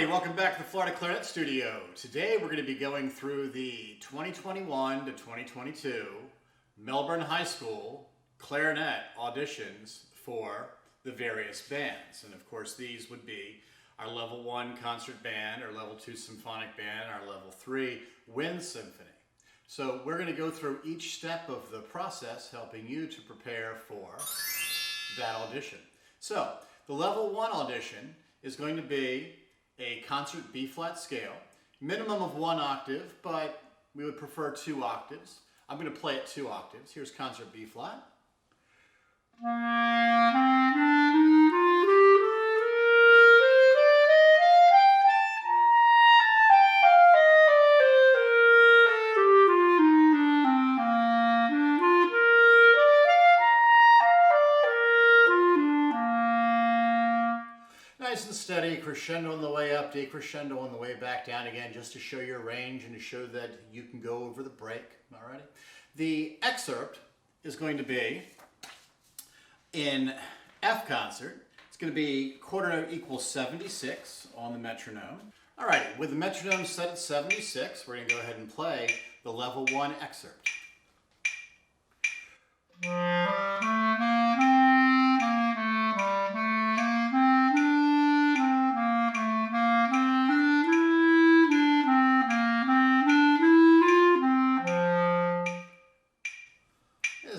Alrighty, welcome back to the Florida Clarinet Studio. Today we're going to be going through the 2021 to 2022 Melbourne High School Clarinet auditions for the various bands. And of course these would be our Level 1 concert band, our Level 2 symphonic band, our Level 3 wind symphony. So we're going to go through each step of the process, helping you to prepare for that audition. So the Level 1 audition is going to be a concert B-flat scale, minimum of 1 octave, but we would prefer 2 octaves. I'm going to play it 2 octaves. Here's concert B-flat. Nice and steady, crescendo on the way up, decrescendo on the way back down again, just to show your range and to show that you can go over the break. Alrighty. The excerpt is going to be in F concert. It's going to be quarter note equals 76 on the metronome. Alrighty, with the metronome set at 76, we're going to go ahead and play the Level 1 excerpt.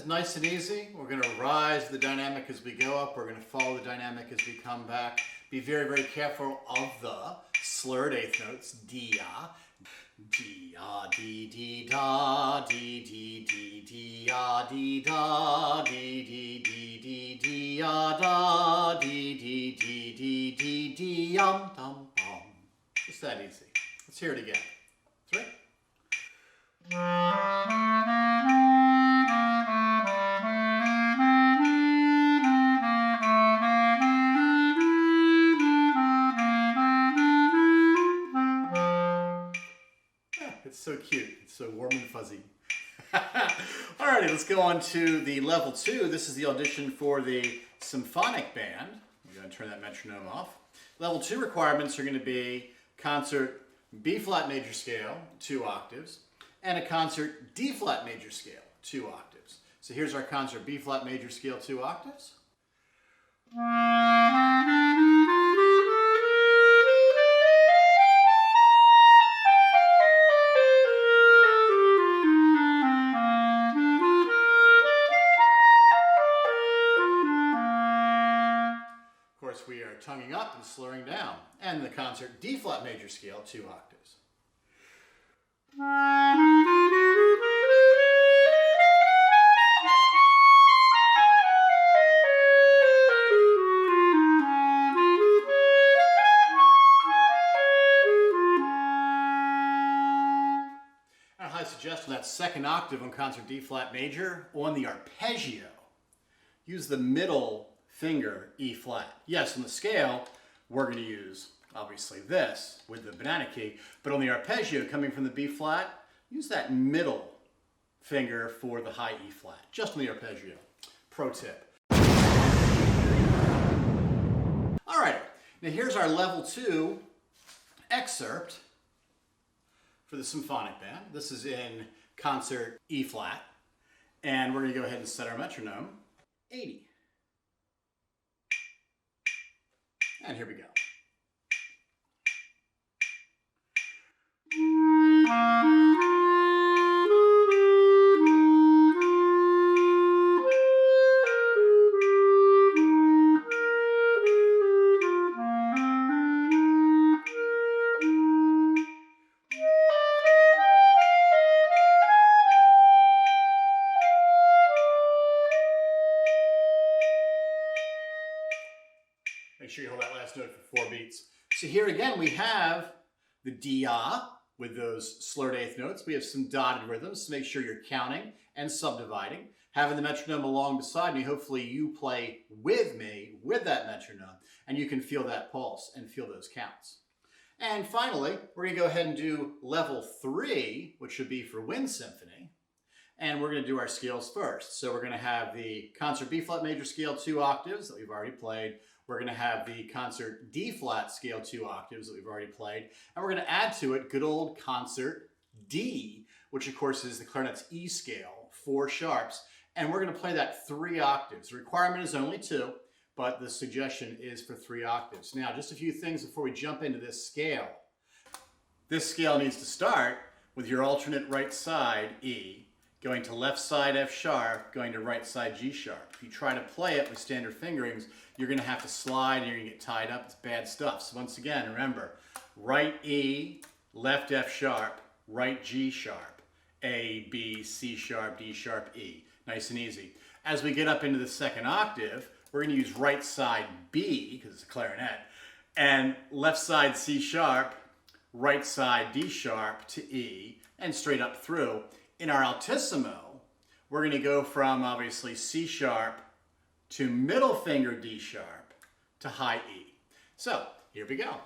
Nice and easy. We're going to rise the dynamic as we go up. We're going to follow the dynamic as we come back. Be very, very careful of the slurred eighth notes. D-ah. D-ah, D-D-da, D-D-D-D-ah, D-da, D-D-D-D-D-ah, da, D-D-D-D-D-D-um-dum-bum. Just that easy. Let's hear it again. 3. It's so cute. It's so warm and fuzzy. Alrighty, let's go on to the Level 2. This is the audition for the symphonic band. I'm going to turn that metronome off. Level 2 requirements are going to be concert B-flat major scale, 2 octaves, and a concert D-flat major scale, 2 octaves. So here's our concert B-flat major scale, 2 octaves. We are tonguing up and slurring down. And the concert D-flat major scale, 2 octaves. And a high suggestion, that second octave on concert D-flat major, on the arpeggio, use the middle finger E flat. Yes, on the scale, we're going to use, obviously, this with the banana key, but on the arpeggio coming from the B flat, use that middle finger for the high E flat, just on the arpeggio. Pro tip. All right, now here's our Level 2 excerpt for the symphonic band. This is in concert E flat, and we're going to go ahead and set our metronome 80. And here we go. Make sure you hold that last note for 4 beats. So here again we have the D-ah with those slurred eighth notes. We have some dotted rhythms to make sure you're counting and subdividing. Having the metronome along beside me, hopefully you play with me with that metronome and you can feel that pulse and feel those counts. And finally, we're going to go ahead and do Level 3, which should be for wind symphony. And we're going to do our scales first. So we're going to have the concert B-flat major scale 2 octaves that we've already played. we're going to have the concert D flat scale 2 octaves that we've already played, and we're going to add to it good old concert D, which of course is the clarinet's E scale, 4 sharps, and we're going to play that 3 octaves. The requirement is only 2, but the suggestion is for 3 octaves. Now, just a few things before we jump into this scale. This scale needs to start with your alternate right side E, going to left side F sharp, going to right side G sharp. If you try to play it with standard fingerings, you're going to have to slide and you're going to get tied up. It's bad stuff. So once again, remember, right E, left F sharp, right G sharp, A, B, C sharp, D sharp, E. Nice and easy. As we get up into the second octave, we're going to use right side B, because it's a clarinet, and left side C sharp, right side D sharp to E, and straight up through. In our altissimo, we're going to go from obviously C sharp to middle finger D sharp to high E. So here we go.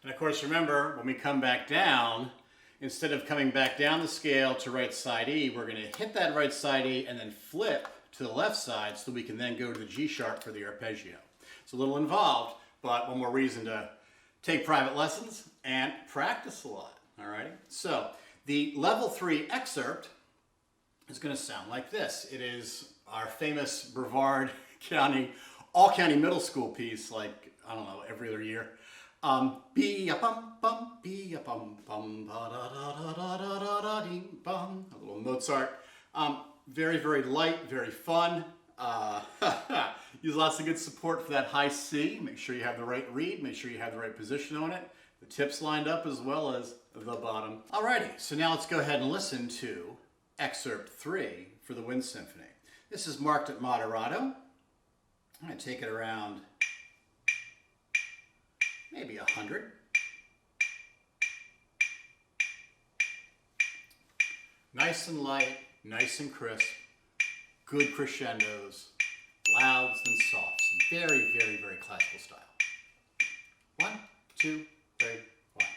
Of course, remember, when we come back down, instead of coming back down the scale to right side E, we're going to hit that right side E and then flip to the left side so we can then go to the G sharp for the arpeggio. It's a little involved, but one more reason to take private lessons and practice a lot. Alrighty? So, the level 3 excerpt is going to sound like this. It is our famous Brevard County, all-county middle school piece, like, I don't know, every other year. Be-a-bum-bum, be-a-bum-bum, ba-da-da-da-da-da-da-dee-bum. A little Mozart. Very, very light, very fun. Use lots of good support for that high C. Make sure you have the right reed. Make sure you have the right position on it. The tips lined up as well as the bottom. Alrighty, so now let's go ahead and listen to Excerpt 3 for the Wind Symphony. This is marked at moderato. I'm going to take it around maybe 100. Nice and light, nice and crisp, good crescendos, louds and softs. Very, very, very classical style. 1, 2, 3, 1.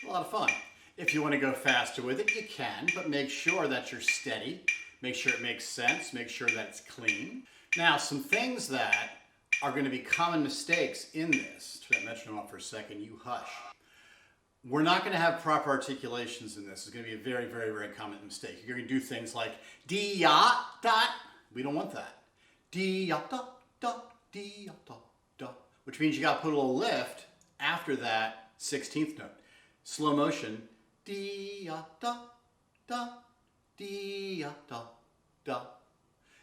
A lot of fun. If you want to go faster with it, you can, but make sure that you're steady. Make sure it makes sense. Make sure that it's clean. Now, some things that are going to be common mistakes in this. Turn that metronome off for a second. You hush. We're not going to have proper articulations in this. It's going to be a very, very, very common mistake. You're going to do things like dee-ya-da. We don't want that. Dee-ya-da-da, dee-ya-da-da. Which means you got to put a little lift after that 16th note. Slow motion. Dee-ya-da-da, dee-ya-da-da.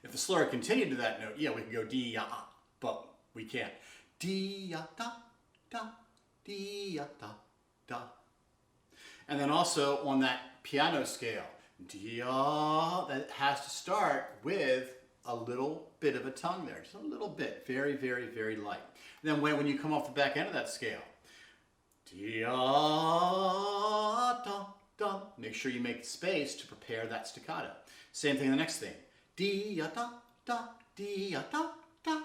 If the slur continued to that note, yeah, we can go dee-ya-ah, but we can't. Dee-ya-da-da, dee-ya-da-da. And then also on that piano scale, dee-ya, that has to start with a little bit of a tongue there, just a little bit, very, very, very light. And then when you come off the back end of that scale, dee-ya-da-da, make sure you make space to prepare that staccato. Same thing in the next thing. Dee-ya-da-da, dee-ya-da-da.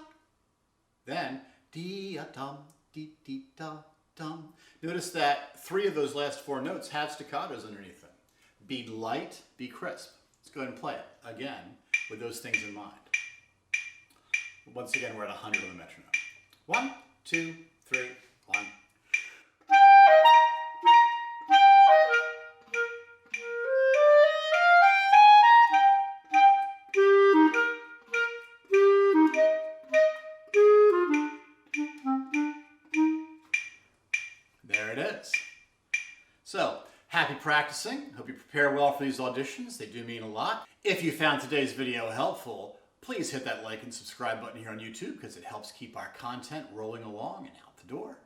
Then, dee-ya-dum, dee-dee-da-dum. Notice that 3 of those last 4 notes have staccatos underneath them. Be light, be crisp. Let's go ahead and play it again with those things in mind. Once again, we're at 100 on the metronome. 1, 2, 3, 1. There it is. So, happy practicing. Hope you prepare well for these auditions. They do mean a lot. If you found today's video helpful, please hit that like and subscribe button here on YouTube because it helps keep our content rolling along and out the door.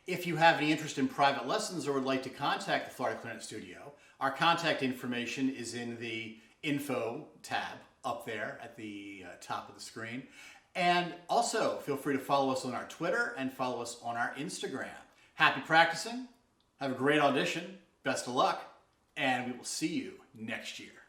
If you have any interest in private lessons or would like to contact the Florida Clarinet Studio, our contact information is in the Info tab up there at the top of the screen. And also, feel free to follow us on our Twitter and follow us on our Instagram. Happy practicing. Have a great audition. Best of luck. And we will see you next year.